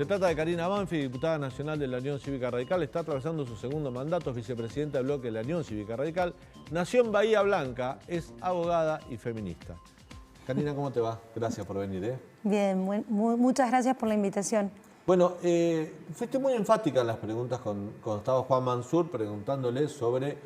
Se trata de Karina Banfi, diputada nacional de la Unión Cívica Radical. Está atravesando su segundo mandato, es vicepresidenta del bloque de la Unión Cívica Radical. Nació en Bahía Blanca, es abogada y feminista. Karina, ¿cómo te va? Gracias por venir. Bien, muchas gracias por la invitación. Bueno, fuiste muy enfática en las preguntas cuando estaba Juan Mansur preguntándole sobre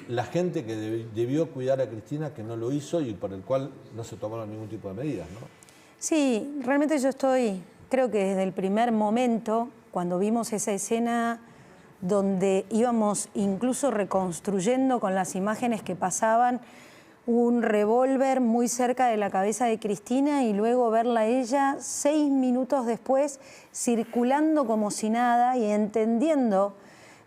la gente que debió cuidar a Cristina, que no lo hizo y por el cual no se tomaron ningún tipo de medidas, ¿no? Sí, realmente yo creo que desde el primer momento, cuando vimos esa escena donde íbamos incluso reconstruyendo con las imágenes que pasaban un revólver muy cerca de la cabeza de Cristina y luego verla a ella 6 minutos después circulando como si nada y entendiendo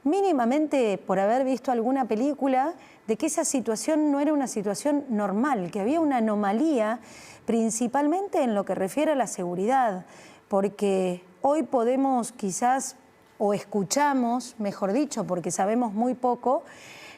mínimamente por haber visto alguna película de que esa situación no era una situación normal, que había una anomalía principalmente en lo que refiere a la seguridad, porque hoy podemos quizás, o escuchamos, mejor dicho, porque sabemos muy poco,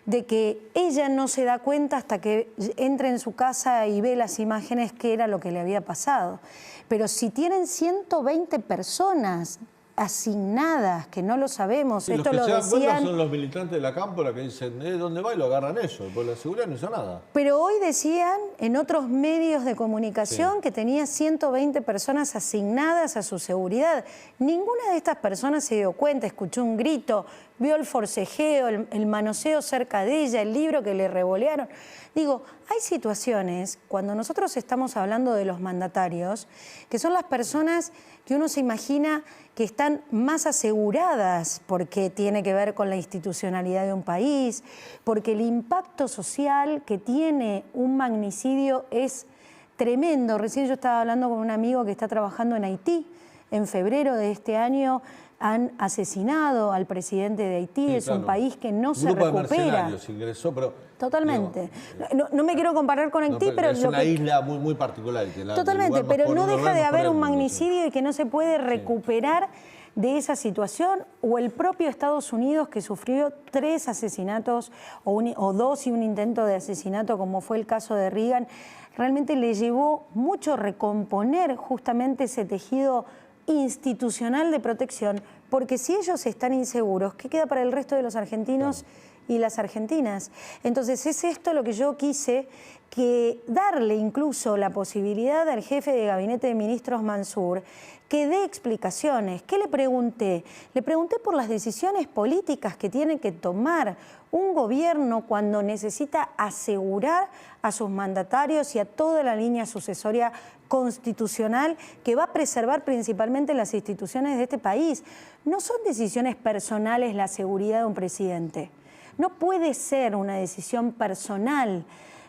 de que ella no se da cuenta hasta que entra en su casa y ve las imágenes qué era lo que le había pasado. Pero si tienen 120 personas asignadas, que no lo sabemos, sí, esto los que lo se dan decían... cuenta son los militantes de la Cámpora que dicen, ¿dónde va? Y lo agarran ellos, porque la seguridad no hizo nada. Pero hoy decían en otros medios de comunicación sí, que tenía 120 personas asignadas a su seguridad. Ninguna de estas personas se dio cuenta, escuchó un grito, vio el forcejeo, el manoseo cerca de ella, el libro que le revolearon. Digo, hay situaciones, cuando nosotros estamos hablando de los mandatarios, que son las personas que uno se imagina que están más aseguradas porque tiene que ver con la institucionalidad de un país, porque el impacto social que tiene un magnicidio es tremendo. Recién yo estaba hablando con un amigo que está trabajando en Haití. En febrero de este año han asesinado al presidente de Haití. Sí, es claro, un país que no se recupera. Un grupo de mercenarios ingresó, pero... Totalmente. No me quiero comparar con Haití, pero... Es una isla muy particular. Totalmente, pero no deja de haber un magnicidio y que no se puede recuperar de esa situación, o el propio Estados Unidos que sufrió 3 asesinatos o 2 y un intento de asesinato, como fue el caso de Reagan, realmente le llevó mucho recomponer justamente ese tejido institucional de protección, porque si ellos están inseguros, ¿qué queda para el resto de los argentinos y las argentinas? Entonces es esto lo que yo quise, que darle incluso la posibilidad al jefe de gabinete de ministros Mansur que dé explicaciones. ¿Qué le pregunté? Le pregunté por las decisiones políticas que tiene que tomar un gobierno cuando necesita asegurar a sus mandatarios y a toda la línea sucesoria constitucional que va a preservar principalmente las instituciones de este país. No son decisiones personales la seguridad de un presidente. No puede ser una decisión personal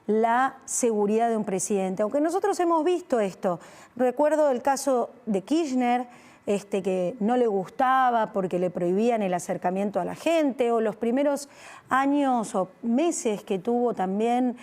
la seguridad de un presidente, aunque nosotros hemos visto esto. Recuerdo el caso de Kirchner, que no le gustaba porque le prohibían el acercamiento a la gente, o los primeros años o meses que tuvo también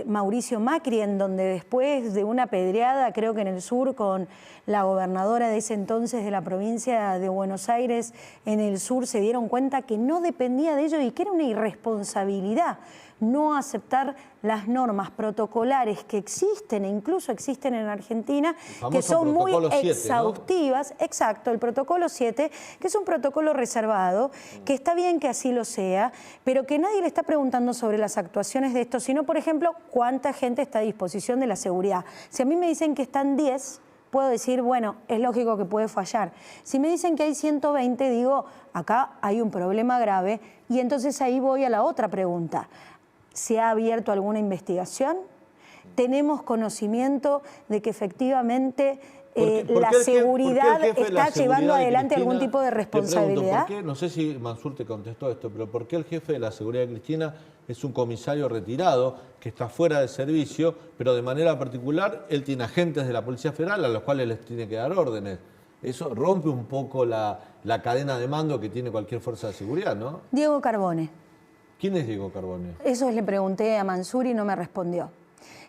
Mauricio Macri, en donde después de una pedreada, creo que en el sur, con la gobernadora de ese entonces de la provincia de Buenos Aires, en el sur se dieron cuenta que no dependía de ellos y que era una irresponsabilidad no aceptar las normas protocolares que existen, e incluso existen en Argentina, que son muy exhaustivas. 7, ¿no? Exacto, el protocolo 7, que es un protocolo reservado, que está bien que así lo sea, pero que nadie le está preguntando sobre las actuaciones de esto, sino, por ejemplo, cuánta gente está a disposición de la seguridad. Si a mí me dicen que están 10, puedo decir, bueno, es lógico que puede fallar. Si me dicen que hay 120, digo, acá hay un problema grave, y entonces ahí voy a la otra pregunta. ¿Se ha abierto alguna investigación? ¿Tenemos conocimiento de que efectivamente la seguridad está llevando adelante algún tipo de responsabilidad? ¿Por qué? No sé si Mansur te contestó esto, pero ¿por qué el jefe de la seguridad de Cristina es un comisario retirado que está fuera de servicio, pero de manera particular él tiene agentes de la Policía Federal a los cuales les tiene que dar órdenes? Eso rompe un poco la cadena de mando que tiene cualquier fuerza de seguridad, ¿no? Diego Carbone. ¿Quién es Diego Carbone? Eso le pregunté a Mansur y no me respondió.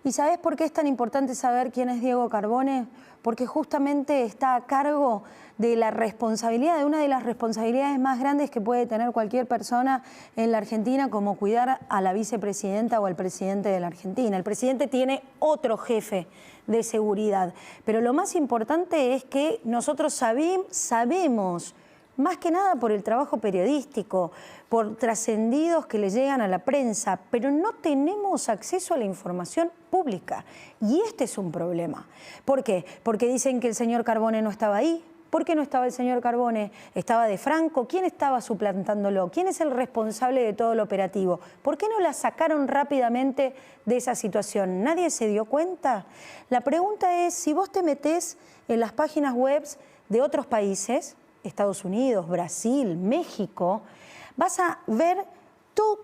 ¿Y sabés por qué es tan importante saber quién es Diego Carbone? Porque justamente está a cargo de la responsabilidad, de una de las responsabilidades más grandes que puede tener cualquier persona en la Argentina, como cuidar a la vicepresidenta o al presidente de la Argentina. El presidente tiene otro jefe de seguridad. Pero lo más importante es que nosotros sabemos, más que nada por el trabajo periodístico, por trascendidos que le llegan a la prensa, pero no tenemos acceso a la información pública. Y este es un problema. ¿Por qué? Porque dicen que el señor Carbone no estaba ahí. ¿Por qué no estaba el señor Carbone? ¿Estaba de Franco? ¿Quién estaba suplantándolo? ¿Quién es el responsable de todo el operativo? ¿Por qué no la sacaron rápidamente de esa situación? ¿Nadie se dio cuenta? La pregunta es, si vos te metés en las páginas web de otros países, Estados Unidos, Brasil, México, vas a ver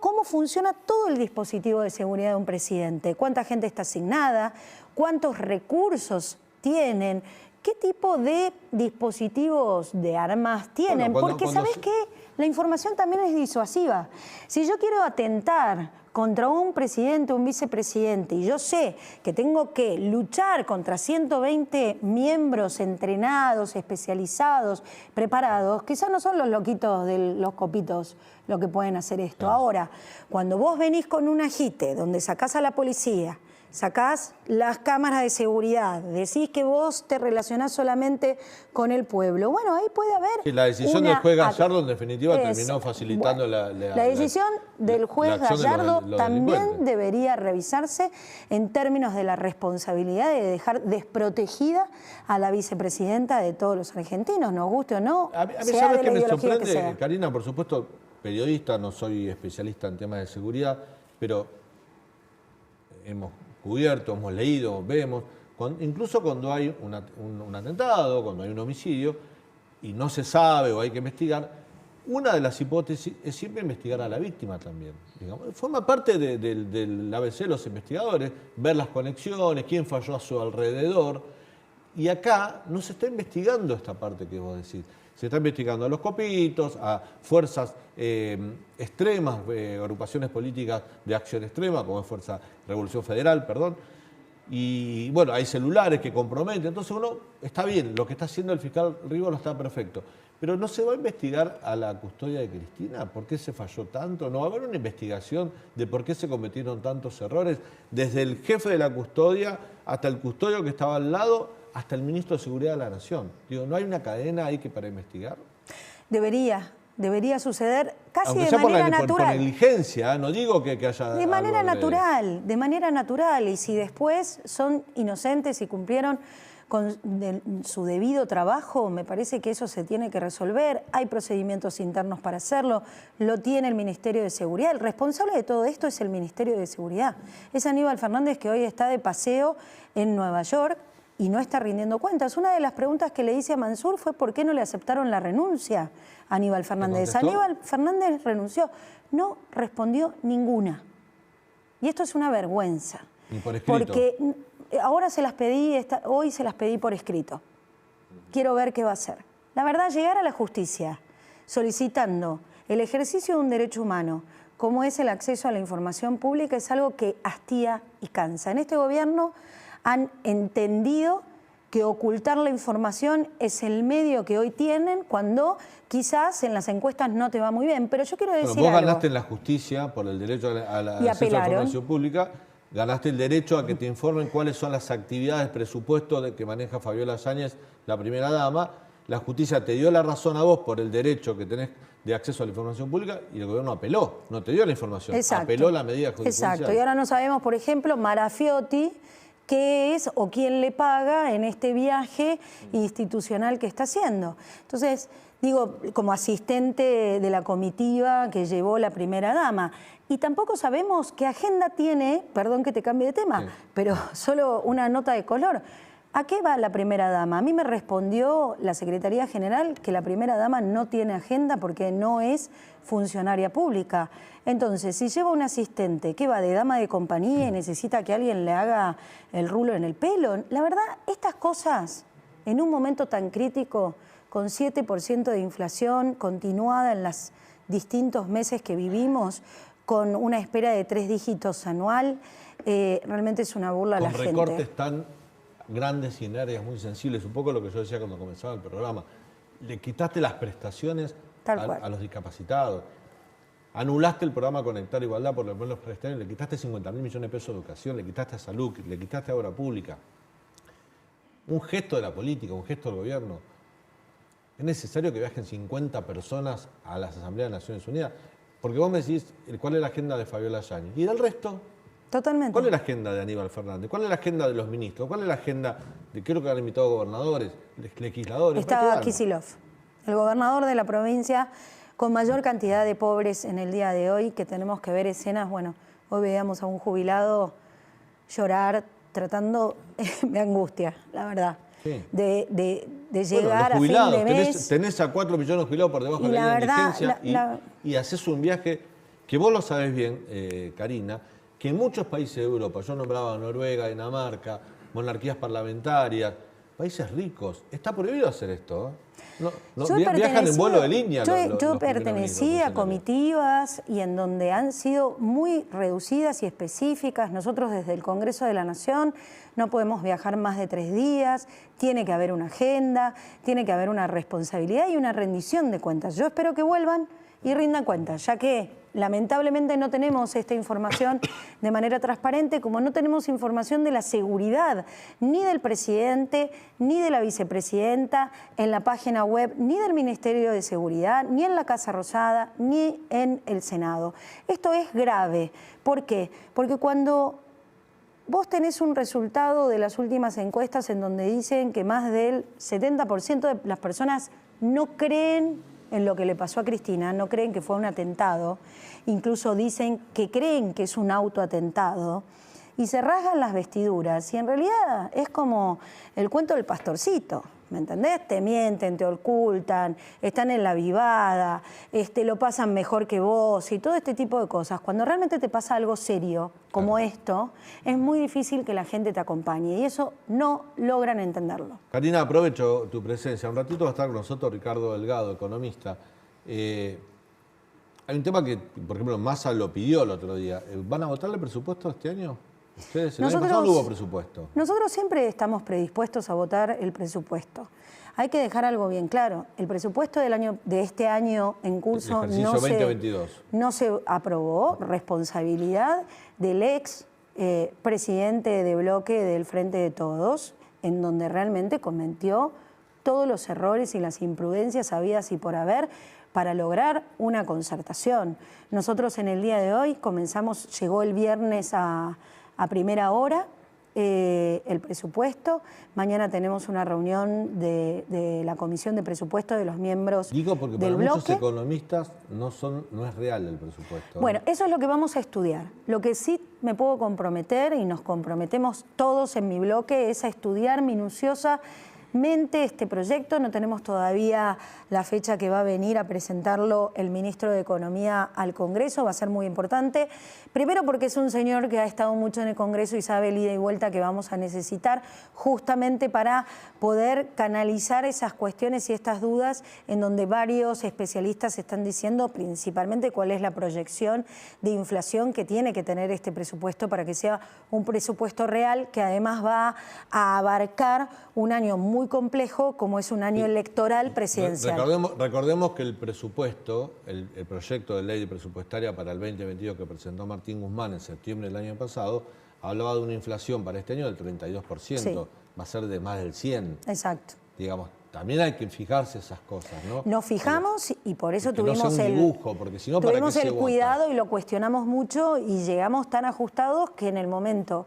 cómo funciona todo el dispositivo de seguridad de un presidente, cuánta gente está asignada, cuántos recursos tienen, qué tipo de dispositivos de armas tienen, porque ¿sabés qué? La información también es disuasiva. Si yo quiero atentar contra un presidente o un vicepresidente y yo sé que tengo que luchar contra 120 miembros entrenados, especializados, preparados, quizás no son los loquitos de los copitos los que pueden hacer esto. Ahora, cuando vos venís con un agite donde sacás a la policía, sacás las cámaras de seguridad, decís que vos te relacionás solamente con el pueblo. Bueno, ahí puede haber... Sí, la decisión del juez Gallardo, en definitiva, terminó facilitando la decisión del juez Gallardo también debería revisarse en términos de la responsabilidad de dejar desprotegida a la vicepresidenta de todos los argentinos, nos guste o no, a mí sea ¿sabes de qué la me ideología que sorprende? sea. Karina, por supuesto, periodista, no soy especialista en temas de seguridad, pero hemos cubierto, hemos leído, vemos, incluso cuando hay un atentado, cuando hay un homicidio y no se sabe o hay que investigar, una de las hipótesis es siempre investigar a la víctima también. Digamos. Forma parte del ABC de los investigadores, ver las conexiones, quién falló a su alrededor. Y acá no se está investigando esta parte que vos decís. Se está investigando a los copitos, a fuerzas extremas, agrupaciones políticas de acción extrema, como es Fuerza Revolución Federal, perdón. Y bueno, hay celulares que comprometen. Entonces uno, está bien, lo que está haciendo el fiscal Rivolo está perfecto. Pero ¿no se va a investigar a la custodia de Cristina? ¿Por qué se falló tanto? ¿No va a haber una investigación de por qué se cometieron tantos errores? Desde el jefe de la custodia hasta el custodio que estaba al lado, hasta el ministro de Seguridad de la Nación. Digo, ¿no hay una cadena ahí que para investigar? Debería suceder casi de manera natural. Por negligencia, no digo que haya... De manera natural. Y si después son inocentes y cumplieron con su debido trabajo, me parece que eso se tiene que resolver. Hay procedimientos internos para hacerlo, lo tiene el Ministerio de Seguridad. El responsable de todo esto es el Ministerio de Seguridad. Es Aníbal Fernández, que hoy está de paseo en Nueva York y no está rindiendo cuentas. Una de las preguntas que le hice a Mansur fue por qué no le aceptaron la renuncia a Aníbal Fernández. Aníbal Fernández renunció. No respondió ninguna. Y esto es una vergüenza. ¿Y por escrito? Porque ahora se las pedí, hoy se las pedí por escrito. Quiero ver qué va a hacer. La verdad, llegar a la justicia solicitando el ejercicio de un derecho humano, como es el acceso a la información pública, es algo que hastía y cansa. En este gobierno han entendido que ocultar la información es el medio que hoy tienen cuando quizás en las encuestas no te va muy bien. Pero yo quiero decir algo. Vos ganaste en la justicia por el derecho a la acceso a la información pública, ganaste el derecho a que te informen cuáles son las actividades, presupuestos que maneja Fabiola Yáñez, la primera dama. La justicia te dio la razón a vos por el derecho que tenés de acceso a la información pública y el gobierno apeló, no te dio la información, apeló la medida judicial. Exacto, y ahora no sabemos, por ejemplo, Marafiotti, qué es o quién le paga en este viaje institucional que está haciendo. Entonces, digo, como asistente de la comitiva que llevó la primera dama. Y tampoco sabemos qué agenda tiene, perdón que te cambie de tema, pero solo una nota de color. ¿A qué va la primera dama? A mí me respondió la Secretaría General que la primera dama no tiene agenda porque no es funcionaria pública. Entonces, si lleva un asistente que va de dama de compañía y necesita que alguien le haga el rulo en el pelo, la verdad, estas cosas, en un momento tan crítico, con 7% de inflación continuada en los distintos meses que vivimos, con una espera de 3 dígitos anual, realmente es una burla a la gente. Con recortes tan grandes y en áreas muy sensibles, un poco lo que yo decía cuando comenzaba el programa, le quitaste las prestaciones a los discapacitados, anulaste el programa Conectar Igualdad por los prestaciones, le quitaste 50.000 millones de pesos de educación, le quitaste a salud, le quitaste a obra pública. un gesto de la política, un gesto del gobierno. ¿Es necesario que viajen 50 personas a las Asambleas de Naciones Unidas? Porque vos me decís, ¿cuál es la agenda de Fabiola Yáñez? ¿Y del resto? Totalmente. ¿Cuál es la agenda de Aníbal Fernández? ¿Cuál es la agenda de los ministros? ¿Cuál es la agenda de, creo que han invitado gobernadores, legisladores? Estaba Kicillof, el gobernador de la provincia con mayor cantidad de pobres en el día de hoy, que tenemos que ver escenas. Bueno, hoy veíamos a un jubilado llorar, tratando, me angustia, la verdad, sí, de llegar a fin de mes. Tenés a 4 millones de jubilados por debajo de la línea de indigencia y haces un viaje que vos lo sabés bien, Karina, que en muchos países de Europa, yo nombraba Noruega, Dinamarca, monarquías parlamentarias, países ricos, está prohibido hacer esto. Viajan en vuelo de línea. Yo pertenecí a comitivas y en donde han sido muy reducidas y específicas. Nosotros desde el Congreso de la Nación no podemos viajar más de 3 días, tiene que haber una agenda, tiene que haber una responsabilidad y una rendición de cuentas. Yo espero que vuelvan y rindan cuentas, ya que lamentablemente no tenemos esta información de manera transparente, como no tenemos información de la seguridad, ni del presidente, ni de la vicepresidenta, en la página web, ni del Ministerio de Seguridad, ni en la Casa Rosada, ni en el Senado. Esto es grave. ¿Por qué? Porque cuando vos tenés un resultado de las últimas encuestas en donde dicen que más del 70% de las personas no creen en lo que le pasó a Cristina, no creen que fue un atentado, incluso dicen que creen que es un autoatentado, y se rasgan las vestiduras, y en realidad es como el cuento del pastorcito, ¿me entendés? Te mienten, te ocultan, están en la vivada, lo pasan mejor que vos y todo este tipo de cosas. Cuando realmente te pasa algo serio como esto, es muy difícil que la gente te acompañe y eso no logran entenderlo. Karina, aprovecho tu presencia. Un ratito va a estar con nosotros Ricardo Delgado, economista. Hay un tema que, por ejemplo, Massa lo pidió el otro día. ¿Van a votarle presupuesto este año? ¿Ustedes el año pasado no hubo presupuesto? Nosotros siempre estamos predispuestos a votar el presupuesto. Hay que dejar algo bien claro. El presupuesto de este año en curso no se aprobó, responsabilidad del ex presidente de bloque del Frente de Todos, en donde realmente cometió todos los errores y las imprudencias habidas y por haber para lograr una concertación. Nosotros en el día de hoy llegó el viernes a primera hora el presupuesto. Mañana tenemos una reunión de la Comisión de Presupuesto de los miembros del bloque. Porque para muchos economistas no es real el presupuesto. Bueno, eso es lo que vamos a estudiar. Lo que sí me puedo comprometer, y nos comprometemos todos en mi bloque, es a estudiar minuciosamente este proyecto. No tenemos todavía la fecha que va a venir a presentarlo el ministro de Economía al Congreso, va a ser muy importante. Primero porque es un señor que ha estado mucho en el Congreso y sabe el ida y vuelta que vamos a necesitar justamente para poder canalizar esas cuestiones y estas dudas en donde varios especialistas están diciendo principalmente cuál es la proyección de inflación que tiene que tener este presupuesto para que sea un presupuesto real que además va a abarcar un año muy complejo como es un año electoral presidencial. Recordemos que el presupuesto, el proyecto de ley presupuestaria para el 2022 que presentó Martín Guzmán en septiembre del año pasado, hablaba de una inflación para este año del 32%, sí. Va a ser de más del 100%. Exacto. Digamos, también hay que fijarse esas cosas, ¿no? Nos fijamos y por eso tuvimos no sea un dibujo, porque si no, tuvimos el cuidado y lo cuestionamos mucho y llegamos tan ajustados que en el momento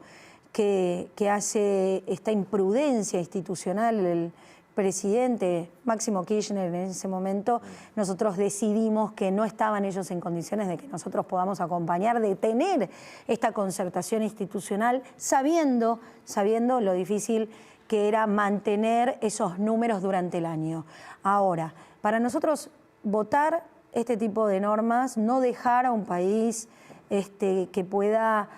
que hace esta imprudencia institucional el presidente Máximo Kirchner en ese momento, nosotros decidimos que no estaban ellos en condiciones de que nosotros podamos acompañar, de tener esta concertación institucional, sabiendo lo difícil que era mantener esos números durante el año. Ahora, para nosotros votar este tipo de normas, no dejar a un país que pueda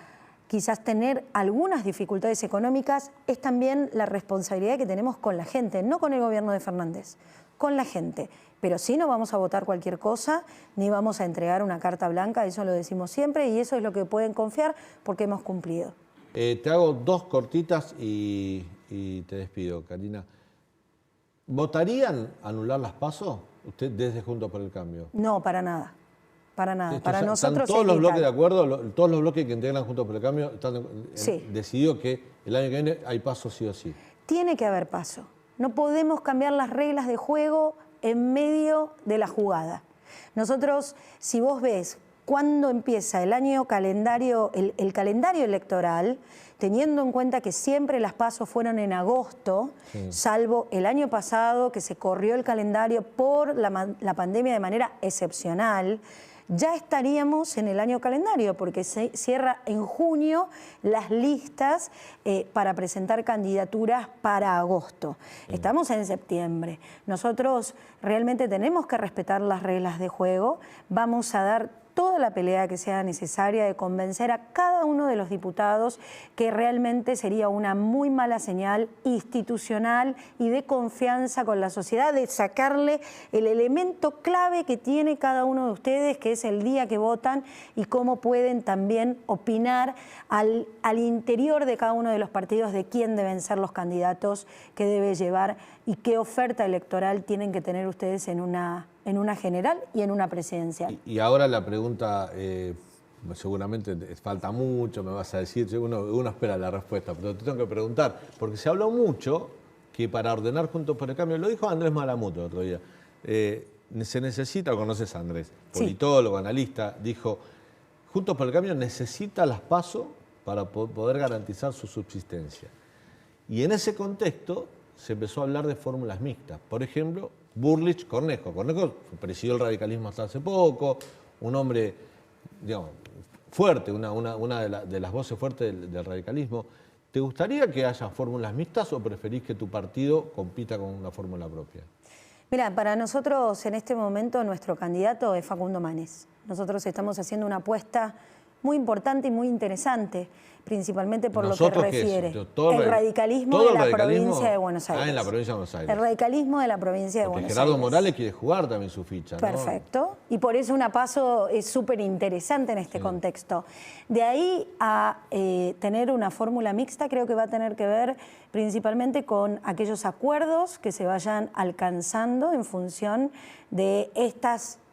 quizás tener algunas dificultades económicas, es también la responsabilidad que tenemos con la gente, no con el gobierno de Fernández, con la gente. Pero sí no vamos a votar cualquier cosa, ni vamos a entregar una carta blanca, eso lo decimos siempre, y eso es lo que pueden confiar porque hemos cumplido. Te hago 2 cortitas y te despido, Karina. ¿Votarían anular las PASO? ¿Usted desde Juntos por el Cambio? No, para nada. Para nada. Para nosotros ¿Están todos los bloques de acuerdo? ¿Todos los bloques que integran Juntos por el Cambio están sí. decidido que el año que viene hay PASO sí o sí? tiene que haber PASO. No podemos cambiar las reglas de juego en medio de la jugada. Nosotros, si vos ves cuándo empieza el año calendario, el calendario electoral, teniendo en cuenta que siempre las PASO fueron en agosto, salvo el año pasado que se corrió el calendario por la pandemia de manera excepcional, ya estaríamos en el año calendario, porque se cierra en junio las listas para presentar candidaturas para agosto. Estamos en septiembre. Nosotros realmente tenemos que respetar las reglas de juego. Vamos a dar toda la pelea que sea necesaria de convencer a cada uno de los diputados que realmente sería una muy mala señal institucional y de confianza con la sociedad, de sacarle el elemento clave que tiene cada uno de ustedes, que es el día que votan y cómo pueden también opinar al interior de cada uno de los partidos de quién deben ser los candidatos que debe llevar y qué oferta electoral tienen que tener ustedes en una general y en una presidencial. Y ahora la pregunta, seguramente falta mucho, me vas a decir, uno espera la respuesta, pero te tengo que preguntar, porque se habló mucho que para ordenar Juntos por el Cambio, lo dijo Andrés Malamud el otro día, se necesita, lo conoces a Andrés, politólogo, analista, dijo, Juntos por el Cambio necesita las PASO para poder garantizar su subsistencia. Y en ese contexto se empezó a hablar de fórmulas mixtas. Por ejemplo, Burlich, Cornejo. Cornejo presidió el radicalismo hasta hace poco, un hombre, digamos, fuerte, una de las voces fuertes del radicalismo. ¿Te gustaría que haya fórmulas mixtas o preferís que tu partido compita con una fórmula propia? Mira, para nosotros en este momento nuestro candidato es Facundo Manes. Nosotros estamos haciendo una apuesta muy importante y muy interesante, principalmente por lo que refiere el radicalismo de la provincia de Buenos Aires. Ah, en la provincia de Buenos Aires. El radicalismo de la provincia de Buenos Aires. Gerardo Morales quiere jugar también su ficha, ¿no? Perfecto. Y por eso una PASO es súper interesante en este contexto. De ahí a tener una fórmula mixta, creo que va a tener que ver principalmente con aquellos acuerdos que se vayan alcanzando en función de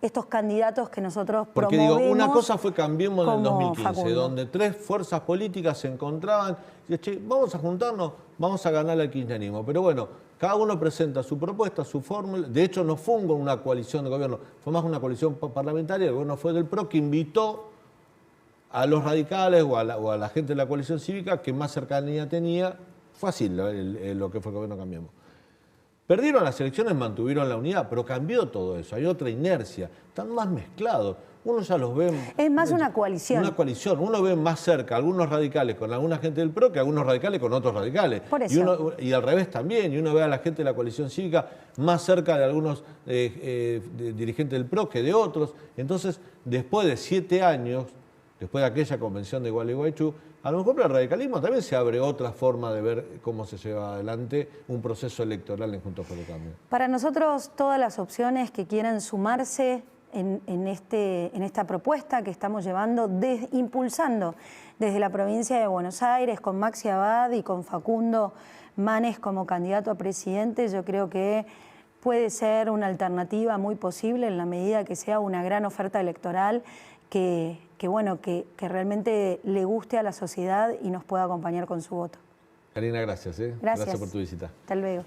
estos candidatos que nosotros promovemos. Porque digo, una cosa fue Cambiemos en el 2015, Facundo, donde tres fuerzas políticas se encontraban y decían, che, vamos a juntarnos, vamos a ganar al kirchnerismo. Pero bueno, cada uno presenta su propuesta, su fórmula. De hecho, no fue una coalición de gobierno, fue más una coalición parlamentaria. El gobierno fue del PRO, que invitó a los radicales o a la gente de la coalición cívica que más cercanía tenía. Fue así lo que fue el gobierno Cambiemos. Perdieron las elecciones, mantuvieron la unidad, pero cambió todo eso, hay otra inercia, están más mezclados. Uno ya los ve... Es más una coalición. Una coalición. Uno ve más cerca a algunos radicales con alguna gente del PRO que a algunos radicales con otros radicales. Por eso. Y al revés también. Y uno ve a la gente de la coalición cívica más cerca de algunos dirigentes del PRO que de otros. Entonces, después de 7 años, después de aquella convención de Gualeguaychú, a lo mejor para el radicalismo también se abre otra forma de ver cómo se lleva adelante un proceso electoral en Juntos por el Cambio. Para nosotros, todas las opciones que quieran sumarse en esta propuesta que estamos llevando, impulsando desde la provincia de Buenos Aires, con Maxi Abad y con Facundo Manes como candidato a presidente, yo creo que puede ser una alternativa muy posible en la medida que sea una gran oferta electoral que realmente le guste a la sociedad y nos pueda acompañar con su voto. Karina, gracias. Gracias Por tu visita. Hasta luego.